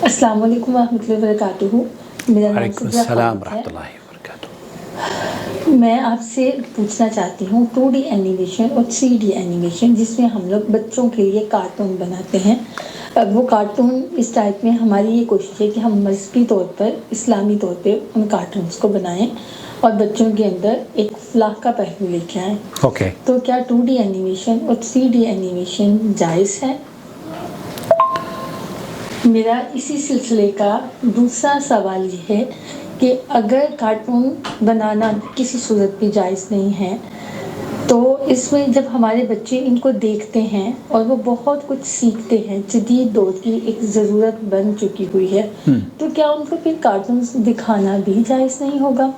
السلام علیکم ورحمۃ اللہ وبرکاتہ۔ میرا نام وعلیکم صدرہ السلام خالد ہے۔ ورحمۃ اللہ وبرکاتہ۔ میں آپ سے پوچھنا چاہتی ہوں 2D اینیمیشن اور 3D اینیمیشن، جس میں ہم لوگ بچوں کے لیے کارٹون بناتے ہیں، وہ کارٹون اس ٹائپ میں ہماری یہ کوشش ہے کہ ہم مذہبی طور پر، اسلامی طور پہ ان کارٹونس کو بنائیں اور بچوں کے اندر ایک فلاح کا پہلو لے کے آئیں۔ اوکے، تو کیا 2D اینیمیشن اور 3D اینیمیشن جائز ہے؟ میرا اسی سلسلے کا دوسرا سوال یہ ہے کہ اگر کارٹون بنانا کسی صورت میں جائز نہیں ہے، تو اس میں جب ہمارے بچے ان کو دیکھتے ہیں اور وہ بہت کچھ سیکھتے ہیں، جدید دور کی ایک ضرورت بن چکی ہوئی ہے، تو کیا ان کو پھر کارٹونز دکھانا بھی جائز نہیں ہوگا؟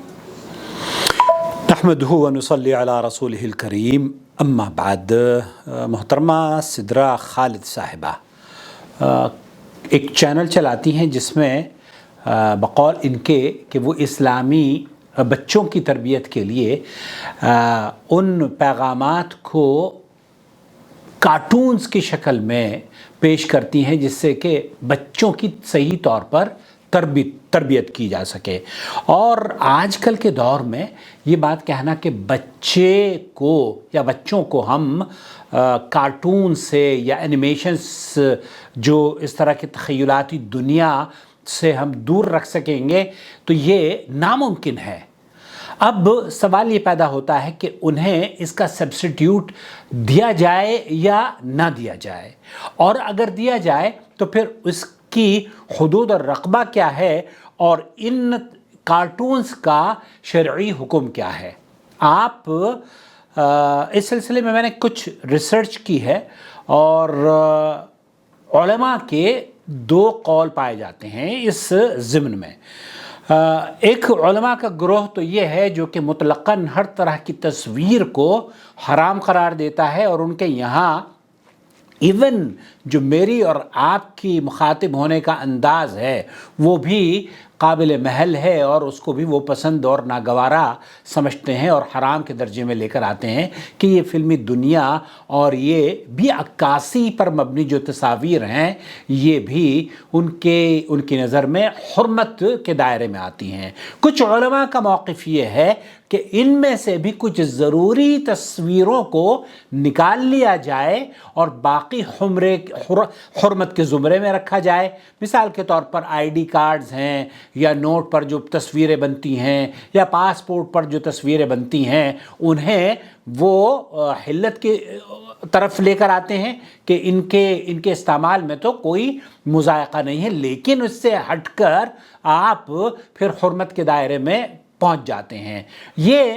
نحمدہ ونصلی علی رسولہ الکریم، اما بعد۔ محترمہ سدرہ خالد صاحبہ ایک چینل چلاتی ہیں جس میں بقول ان کے کہ وہ اسلامی بچوں کی تربیت کے لیے ان پیغامات کو کارٹونز کی شکل میں پیش کرتی ہیں جس سے کہ بچوں کی صحیح طور پر تربیت کی جا سکے۔ اور آج کل کے دور میں یہ بات کہنا کہ بچے کو یا بچوں کو ہم کارٹون سے یا اینیمیشنز جو اس طرح کی تخیلاتی دنیا سے ہم دور رکھ سکیں گے، تو یہ ناممکن ہے۔ اب سوال یہ پیدا ہوتا ہے کہ انہیں اس کا سبسٹیوٹ دیا جائے یا نہ دیا جائے، اور اگر دیا جائے تو پھر اس کی حدود اور رقبہ کیا ہے، اور ان کارٹونز کا شرعی حکم کیا ہے۔ آپ اس سلسلے میں نے کچھ ریسرچ کی ہے، اور علماء کے دو قول پائے جاتے ہیں اس ضمن میں۔ ایک علماء کا گروہ تو یہ ہے جو کہ مطلقاً ہر طرح کی تصویر کو حرام قرار دیتا ہے، اور ان کے یہاں ایون جو میری اور آپ کی مخاطب ہونے کا انداز ہے وہ بھی قابل محل ہے، اور اس کو بھی وہ پسند اور ناگوارا سمجھتے ہیں اور حرام کے درجے میں لے کر آتے ہیں کہ یہ فلمی دنیا اور یہ بھی عکاسی پر مبنی جو تصاویر ہیں یہ بھی ان کی نظر میں حرمت کے دائرے میں آتی ہیں۔ کچھ علماء کا موقف یہ ہے کہ ان میں سے بھی کچھ ضروری تصویروں کو نکال لیا جائے اور باقی حرمت کے زمرے میں رکھا جائے۔ مثال کے طور پر آئی ڈی کارڈز ہیں، یا نوٹ پر جو تصویریں بنتی ہیں، یا پاسپورٹ پر جو تصویریں بنتی ہیں، انہیں وہ حلت کی طرف لے کر آتے ہیں کہ ان کے استعمال میں تو کوئی مضائقہ نہیں ہے، لیکن اس سے ہٹ کر آپ پھر حرمت کے دائرے میں پہنچ جاتے ہیں۔ یہ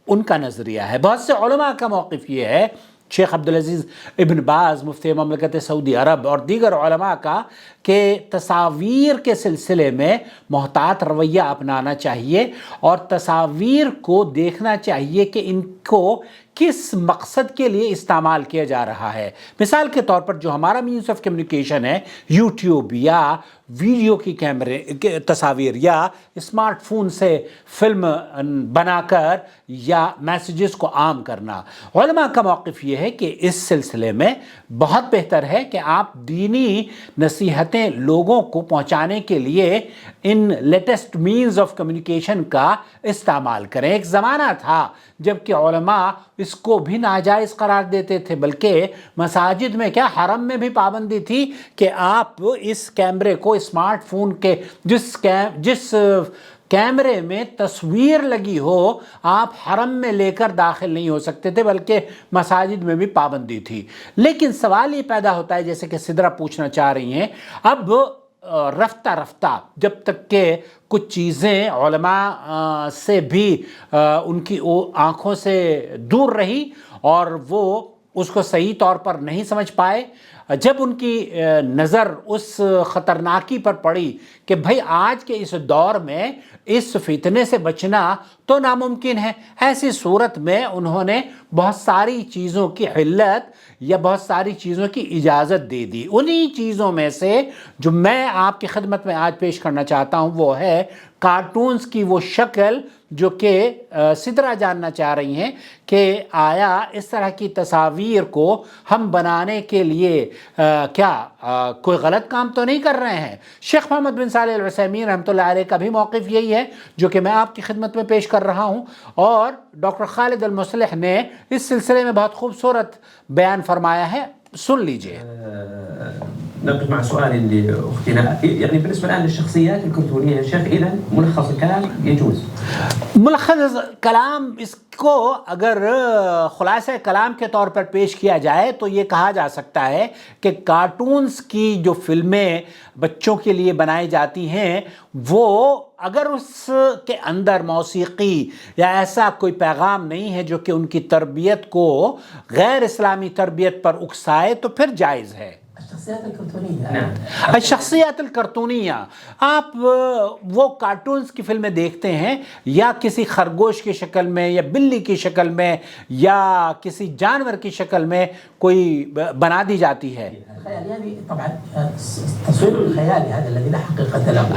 ان کا نظریہ ہے۔ بہت سے علماء کا موقف یہ ہے، شیخ عبدالعزیز ابن باز مفتی مملکت سعودی عرب اور دیگر علماء کا، کہ تصاویر کے سلسلے میں محتاط رویہ اپنانا چاہیے، اور تصاویر کو دیکھنا چاہیے کہ ان کو کس مقصد کے لیے استعمال کیا جا رہا ہے۔ مثال کے طور پر جو ہمارا مینس آف کمیونیکیشن ہے، یوٹیوب یا ویڈیو کی تصاویر، یا اسمارٹ فون سے فلم بنا کر یا میسیجز کو عام کرنا، علماء کا موقف یہ ہے کہ اس سلسلے میں بہت بہتر ہے کہ آپ دینی نصیحتیں لوگوں کو پہنچانے کے لیے ان لیٹسٹ مینز آف کمیونیکیشن کا استعمال کریں۔ ایک زمانہ تھا جب کہ علماء اس کو بھی ناجائز قرار دیتے تھے، بلکہ مساجد میں کیا، حرم میں بھی پابندی تھی کہ آپ اس کیمرے کو، اسمارٹ فون کے جس کیمرے میں تصویر لگی ہو، آپ حرم میں لے کر داخل نہیں ہو سکتے تھے، بلکہ مساجد میں بھی پابندی تھی۔ لیکن سوال یہ پیدا ہوتا ہے، جیسے کہ سدرہ پوچھنا چاہ رہی ہیں، اب رفتہ رفتہ جب تک کہ کچھ چیزیں علماء سے بھی ان کی آنکھوں سے دور رہی اور وہ اس کو صحیح طور پر نہیں سمجھ پائے، جب ان کی نظر اس خطرناکی پر پڑی کہ بھئی آج کے اس دور میں اس فتنے سے بچنا تو ناممکن ہے۔ ایسی صورت میں انہوں نے بہت ساری چیزوں کی علت یا بہت ساری چیزوں کی اجازت دے دی۔ انہی چیزوں میں سے جو میں آپ کی خدمت میں آج پیش کرنا چاہتا ہوں وہ ہے کارٹونز کی وہ شکل جو کہ سدرا جاننا چاہ رہی ہیں کہ آیا اس طرح کی تصاویر کو ہم بنانے کے لیے کیا کوئی غلط کام تو نہیں کر رہے ہیں۔ شیخ محمد بن صالح العثیمین رحمۃ اللہ علیہ کا بھی موقف یہی ہے جو کہ میں آپ کی خدمت میں پیش کر رہا ہوں، اور ڈاکٹر خالد المصلح نے اس سلسلے میں بہت خوبصورت بیان فرمایا ہے، سن لیجئے۔ نبدأ مع سؤال لأختنا، يعني بالنسبة الآن للشخصيات الكرتونية يا شيخ، إذا ملخص الكلام يجوز؟ ملخص کلام اس کو اگر خلاصہ کلام کے طور پر پیش کیا جائے تو یہ کہا جا سکتا ہے کہ کارٹونز کی جو فلمیں بچوں کے لیے بنائی جاتی ہیں وہ اگر اس کے اندر موسیقی یا ایسا کوئی پیغام نہیں ہے جو کہ ان کی تربیت کو غیر اسلامی تربیت پر اکسائے تو پھر جائز ہے۔ الشخصیات الکرتونیہ، آپ وہ کارٹونز کی فلمیں دیکھتے ہیں یا کسی خرگوش کی شکل میں یا بلی کی شکل میں یا کسی جانور کی شکل میں کوئی بنا دی جاتی ہے۔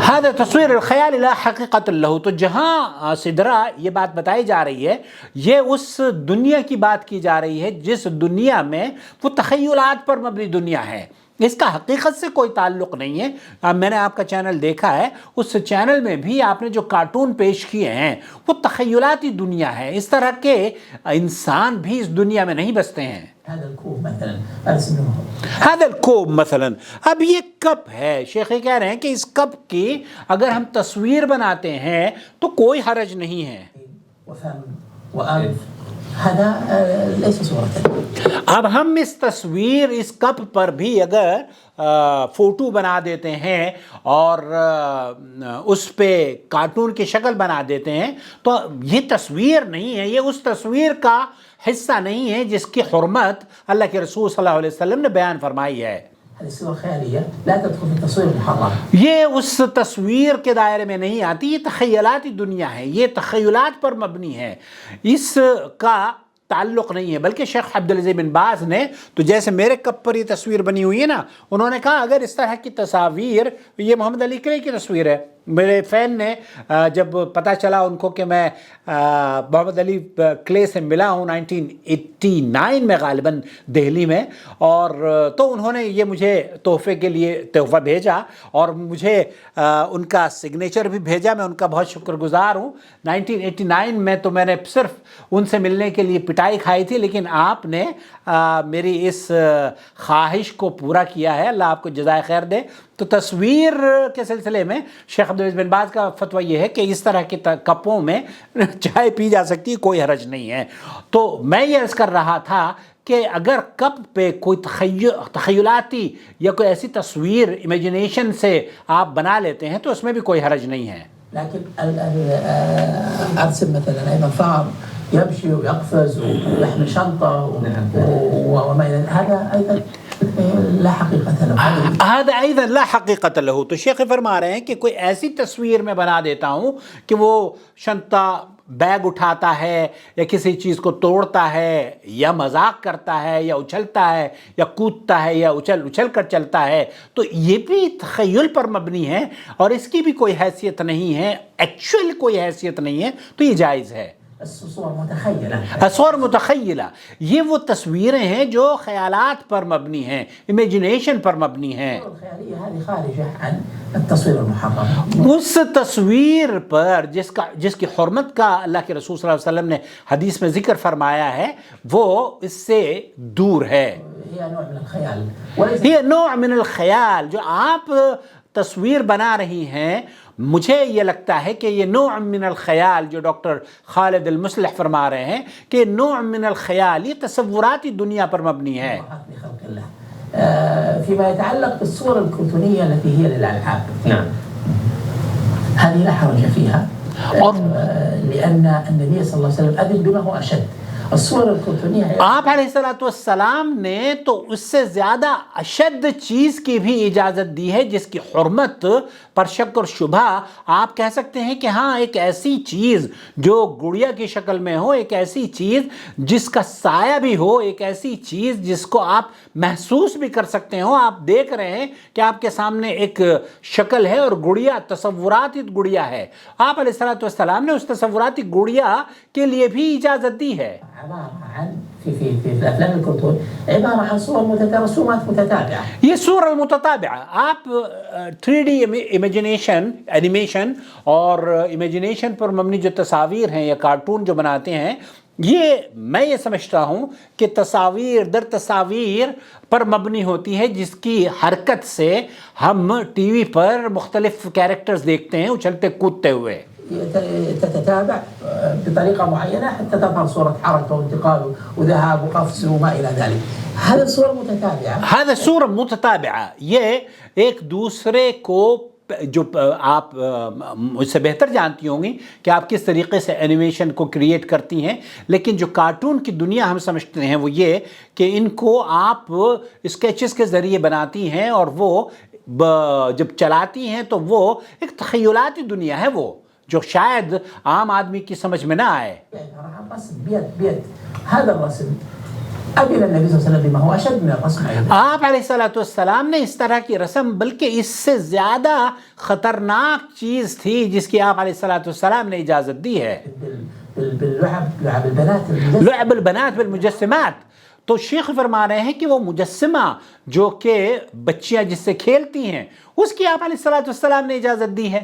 هذا تصویر الخیال لا حقیقت له، تو جہاں سدرا یہ بات بتائی جا رہی ہے یہ اس دنیا کی بات کی جا رہی ہے جس دنیا میں وہ تخیلات پر مبنی دنیا ہے، اس کا حقیقت سے کوئی تعلق نہیں ہے۔ اب میں نے آپ کا چینل دیکھا ہے، اس چینل میں بھی آپ نے جو کارٹون پیش کیے ہیں وہ تخیلاتی دنیا ہے، اس طرح کے انسان بھی اس دنیا میں نہیں بستے ہیں۔ هذا الكوب مثلا، اب یہ کپ ہے، شیخ کہہ رہے ہیں کہ اس کپ کی اگر ہم تصویر بناتے ہیں تو کوئی حرج نہیں ہے۔ اب ہم اس تصویر اس کپ پر بھی اگر فوٹو بنا دیتے ہیں اور اس پہ کارٹون کی شکل بنا دیتے ہیں تو یہ تصویر نہیں ہے، یہ اس تصویر کا حصہ نہیں ہے جس کی حرمت اللہ کے رسول صلی اللہ علیہ وسلم نے بیان فرمائی ہے۔ یہ اس تصویر کے دائرے میں نہیں آتی، یہ تخیلاتی دنیا ہے، یہ تخیلات پر مبنی ہے، اس کا تعلق نہیں ہے۔ بلکہ شیخ عبدالعزیز بن باز نے تو جیسے میرے کپ پر یہ تصویر بنی ہوئی ہے نا، انہوں نے کہا اگر اس طرح کی تصاویر، یہ محمد علی کلے کی تصویر ہے، میرے فین نے جب پتہ چلا ان کو کہ میں محمد علی کلے سے ملا ہوں 1989 میں غالباً دہلی میں، اور تو انہوں نے یہ مجھے تحفے کے لیے تحفہ بھیجا اور مجھے ان کا سگنیچر بھی بھیجا، میں ان کا بہت شکر گزار ہوں۔ 1989 میں تو میں نے صرف ان سے ملنے کے لیے پٹائی کھائی تھی، لیکن آپ نے میری اس خواہش کو پورا کیا ہے، اللہ آپ کو جزائے خیر دے۔ تو تصویر کے سلسلے میں شیخ عبدالعزیز بن باز کا فتویٰ یہ ہے کہ اس طرح کے کپوں میں چائے پی جا سکتی ہے، کوئی حرج نہیں ہے۔ تو میں یہ عرض کر رہا تھا کہ اگر کپ پہ کوئی تخیلاتی یا کوئی ایسی تصویر امیجنیشن سے آپ بنا لیتے ہیں تو اس میں بھی کوئی حرج نہیں ہے۔ لیکن ارسم مثلا ايضا فار يمشي ويقفز ويحمل شنطه وما الى هذا ايضا لا حقیقت له، هذا ايضا لا حقیقت له۔ تو شیخ فرما رہے ہیں کہ کوئی ایسی تصویر میں بنا دیتا ہوں کہ وہ شنطہ بیگ اٹھاتا ہے یا کسی چیز کو توڑتا ہے یا مذاق کرتا ہے یا اچھلتا ہے یا کودتا ہے یا اچھل کر چلتا ہے، تو یہ بھی تخیل پر مبنی ہے اور اس کی بھی کوئی حیثیت نہیں ہے، ایکچوئل کوئی حیثیت نہیں ہے، تو یہ جائز ہے۔ صور متخیلہ، یہ وہ تصویریں ہیں جو خیالات پر مبنی ہیں، امیجنیشن پر مبنی ہیں۔ اس تصویر پر جس کی حرمت کا اللہ کے رسول صلی اللہ علیہ وسلم نے حدیث میں ذکر فرمایا ہے وہ اس سے دور ہے۔ یہ نوع من الخیال، جو آپ تصویر بنا رہی ہیں، مجھے یہ لگتا ہے کہ یہ نوع من الخیال جو ڈاکٹر خالد المصلح فرما رہے ہیں کہ نوع من الخیال، یہ تصوراتی دنیا پر مبنی ہے۔ فيما يتعلق بالصور الكرتونية التي هي للألعاب، نعم، هذه لا حرج فيها، لأن النبي صلى الله عليه وسلم أذن بما هو أشد، الصور الكرتونية آپ علیہ السلام نے تو اس سے زیادہ اشد چیز کی بھی اجازت دی ہے جس کی حرمت پر شک اور شبہ آپ کہہ سکتے ہیں کہ ہاں ایک ایسی چیز جو گڑیا کی شکل میں ہو، ایک ایسی چیز جس کا سایہ بھی ہو، ایک ایسی چیز جس کو آپ محسوس بھی کر سکتے ہو. آپ دیکھ رہے ہیں کہ آپ کے سامنے ایک شکل ہے اور گڑیا تصوراتی گڑیا ہے. آپ علیہ السلام نے اس تصوراتی گڑیا کے لیے بھی اجازت دی ہے. عبارة عن في الأفلام الكرتون عبارة عن صور رسومات متتابعة. یہ صور المتتابعہ آپ 3D انیمیشن اور امیجنیشن پر مبنی جو تصاویر ہیں یا کارٹون جو بناتے ہیں، یہ میں یہ سمجھتا ہوں کہ تصاویر در تصاویر پر مبنی ہوتی ہے جس کی حرکت سے ہم ٹی وی پر مختلف کیریکٹرز دیکھتے ہیں اچھلتے کودتے ہوئے. تتتابع بطريقة معينة حتى تظهر صورة حركة وانتقال وذهاب وقفز وما إلى ذلك. هذه الصور متتابعة. هذا الصور متتابعة یہ ایک دوسرے کو جو آپ مجھ سے بہتر جانتی ہوں گی کہ آپ کس طریقے سے اینیمیشن کو کریٹ کرتی ہیں، لیکن جو کارٹون کی دنیا ہم سمجھتے ہیں وہ یہ کہ ان کو آپ اسکیچز کے ذریعے بناتی ہیں اور وہ جب چلاتی ہیں تو وہ ایک تخیلاتی دنیا ہے وہ جو شاید عام آدمی کی سمجھ میں نہ آئے. رسم بيد هذا الرسم أبين النبي صلى الله عليه وسلم بما هو أشد من الرسم أيضا. آپ علیہ السلام نے اس طرح کی رسم بلکہ اس سے زیادہ خطرناک چیز تھی جس کی آپ علیہ السلام نے اجازت دی ہے. لعب البنات بالمجسمات. تو شیخ فرما رہے ہیں کہ وہ مجسمہ جو کہ بچیاں جس سے کھیلتی ہیں اس کی آپ علیہ السلام نے اجازت دی ہے.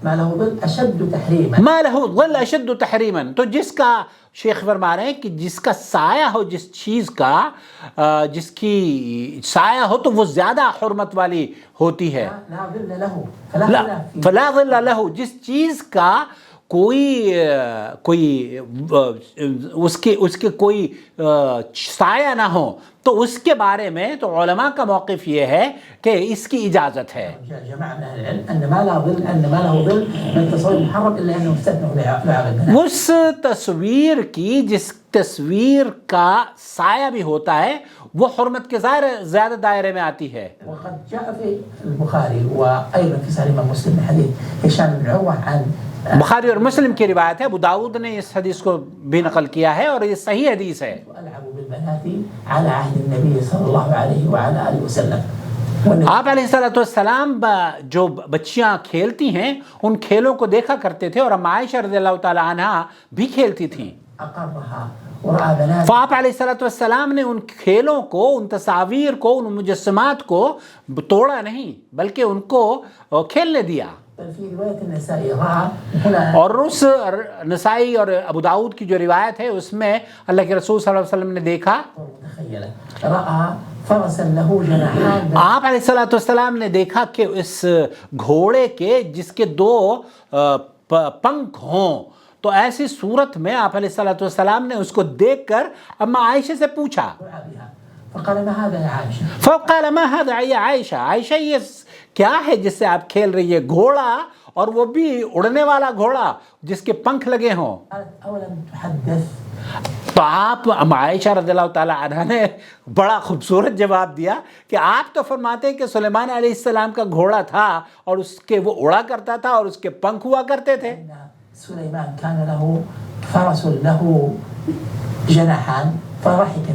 ما له ظل أشد تحريما. ما له ظل أشد تحريما. تو جس کا شیخ فرما رہے ہیں کہ جس کا سایہ ہو، جس چیز کا جس کی سایہ ہو تو وہ زیادہ حرمت والی ہوتی ہے. لا ظل له فلا ظل له. جس چیز کا کوئی اس کے کوئی سایہ نہ ہو تو اس کے بارے میں تو علماء کا موقف یہ ہے کہ اس کی اجازت ہے. اس تصویر کی جس تصویر کا سایہ بھی ہوتا ہے وہ حرمت کے زیادہ دائرے میں آتی ہے. وقد جاء في البخاري وأيضا في صحيح مسلم حديث هشام بن عروة عن بخاری اور مسلم کی روایت ہے. ابو داؤد نے اس حدیث کو بھی نقل کیا ہے اور یہ صحیح حدیث ہے. ألعب بالبنات على عهد النبي صلى الله عليه وعلى آله وسلم. آپ علیہ السلام جو بچیاں کھیلتی ہیں ان کھیلوں کو دیکھا کرتے تھے اور عائشہ رضی اللہ تعالی عنہ بھی کھیلتی تھیں. آپ علیہ السلام نے ان کھیلوں کو، ان تصاویر کو، ان مجسمات کو توڑا نہیں بلکہ ان کو کھیلنے دیا. اور اس نسائی اور ابو داؤد کی جو روایت ہے اس میں اللہ کے رسول صلی اللہ علیہ وسلم نے دیکھا آپ علیہ السلام نے دیکھا کہ اس گھوڑے کے جس کے دو پنکھ ہوں تو ایسی صورت میں آپ علیہ السلام نے اس کو دیکھ کر اما عائشہ سے پوچھا. فقال ما هذا يا عائشة. فقال ما هذا يا عائشہ. عائشہ یہ کیا ہے جس سے آپ کھیل رہی ہے؟ گھوڑا اور وہ بھی اڑنے والا گھوڑا جس کے پنکھ لگے ہوں. أولم تحدث. تو آپ عائشہ رضی اللہ تعالی عنہ نے بڑا خوبصورت جواب دیا کہ آپ تو فرماتے ہیں کہ سلیمان علیہ السلام کا گھوڑا تھا اور اس کے وہ اڑا کرتا تھا اور اس کے پنکھ ہوا کرتے تھے. سليمان كان له فرس له جناحان فضحك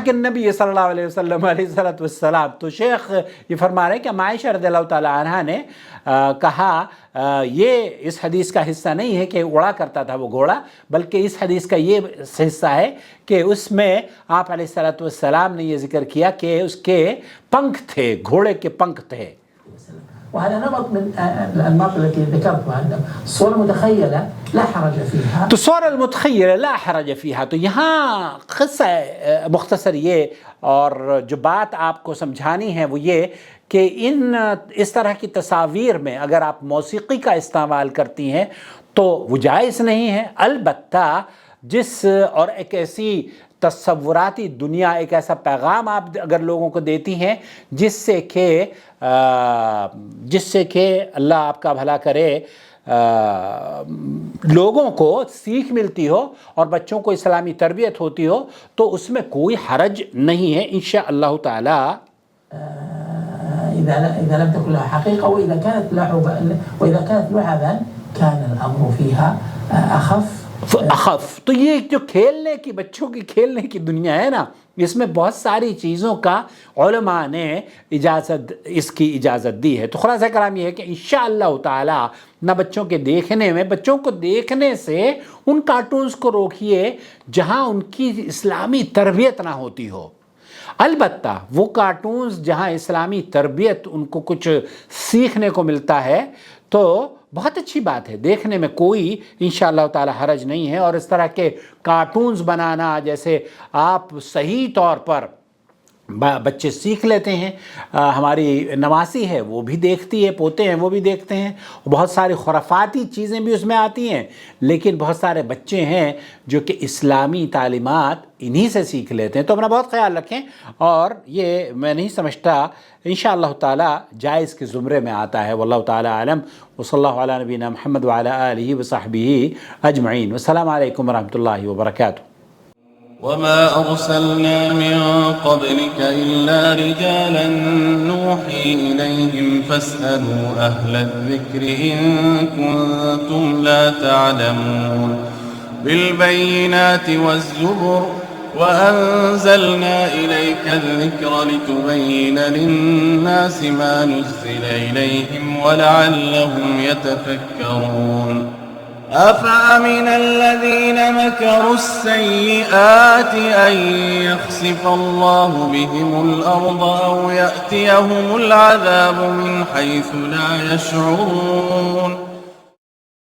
النبي صلی اللہ علیہ وسلم علیہ السلام. تو شیخ یہ فرما رہے ہیں کہ عائشہ رضی اللہ تعالی عنہ نے کہا یہ اس حدیث کا حصہ نہیں ہے کہ اڑا کرتا تھا وہ گھوڑا، بلکہ اس حدیث کا یہ حصہ ہے کہ اس میں آپ علیہ السلام نے یہ ذکر کیا کہ اس کے پنکھ تھے، گھوڑے کے پنکھ تھے. وهذا نمط من الأنماط التي ذكرتها. الصور المتخيلة لا حرج فيها. تو صور المتخيلة لا حرج فيها. تو یہاں قصہ مختصر یہ اور جو بات آپ کو سمجھانی ہے وہ یہ کہ اس طرح کی تصاویر میں اگر آپ موسیقی کا استعمال کرتی ہیں تو وہ جائز نہیں ہے. البتہ اور ایک ایسی تصوراتی دنیا ایک ایسا پیغام آپ اگر لوگوں کو دیتی ہیں جس سے کہ اللہ آپ کا بھلا کرے لوگوں کو سیکھ ملتی ہو اور بچوں کو اسلامی تربیت ہوتی ہو تو اس میں کوئی حرج نہیں ہے انشاءاللہ تعالی. إذا لم تكن لها حقيقة وإذا كانت لعبا كان الأمر فيها أخف. تو یہ جو کھیلنے کی بچوں کی کھیلنے کی دنیا ہے نا اس میں بہت ساری چیزوں کا علماء نے اس کی اجازت دی ہے. تو خلاصہ کلام یہ ہے کہ انشاءاللہ تعالی نہ بچوں کے دیکھنے میں بچوں کو دیکھنے سے ان کارٹونز کو روکیے جہاں ان کی اسلامی تربیت نہ ہوتی ہو. البتہ وہ کارٹونز جہاں اسلامی تربیت ان کو کچھ سیکھنے کو ملتا ہے تو بہت اچھی بات ہے، دیکھنے میں کوئی انشاءاللہ تعالی حرج نہیں ہے. اور اس طرح کے کارٹونز بنانا جیسے آپ صحیح طور پر بچے سیکھ لیتے ہیں. ہماری نواسی ہے وہ بھی دیکھتی ہے، پوتے ہیں وہ بھی دیکھتے ہیں، بہت ساری خرافاتی چیزیں بھی اس میں آتی ہیں، لیکن بہت سارے بچے ہیں جو کہ اسلامی تعلیمات انہی سے سیکھ لیتے ہیں. تو اپنا بہت خیال رکھیں. اور یہ میں نہیں سمجھتا انشاءاللہ تعالی جائز کے زمرے میں آتا ہے. واللہ تعالی عالم. وصلی اللہ علی نبینا محمد وعلی آلہ وصحبہ اجمعین. والسلام علیکم ورحمۃ اللہ وبرکاتہ. وما أرسلنا من قبلك إلا رجالا نوحي إليهم فاسألوا أهل الذكر إن كنتم لا تعلمون. بالبينات والزبر وأنزلنا إليك الذكر لتبين للناس ما نزل إليهم ولعلهم يتفكرون. أفأمن الذين مكروا السيئات أن يخسف الله بهم الأرض أو يأتيهم العذاب من حيث لا يشعرون.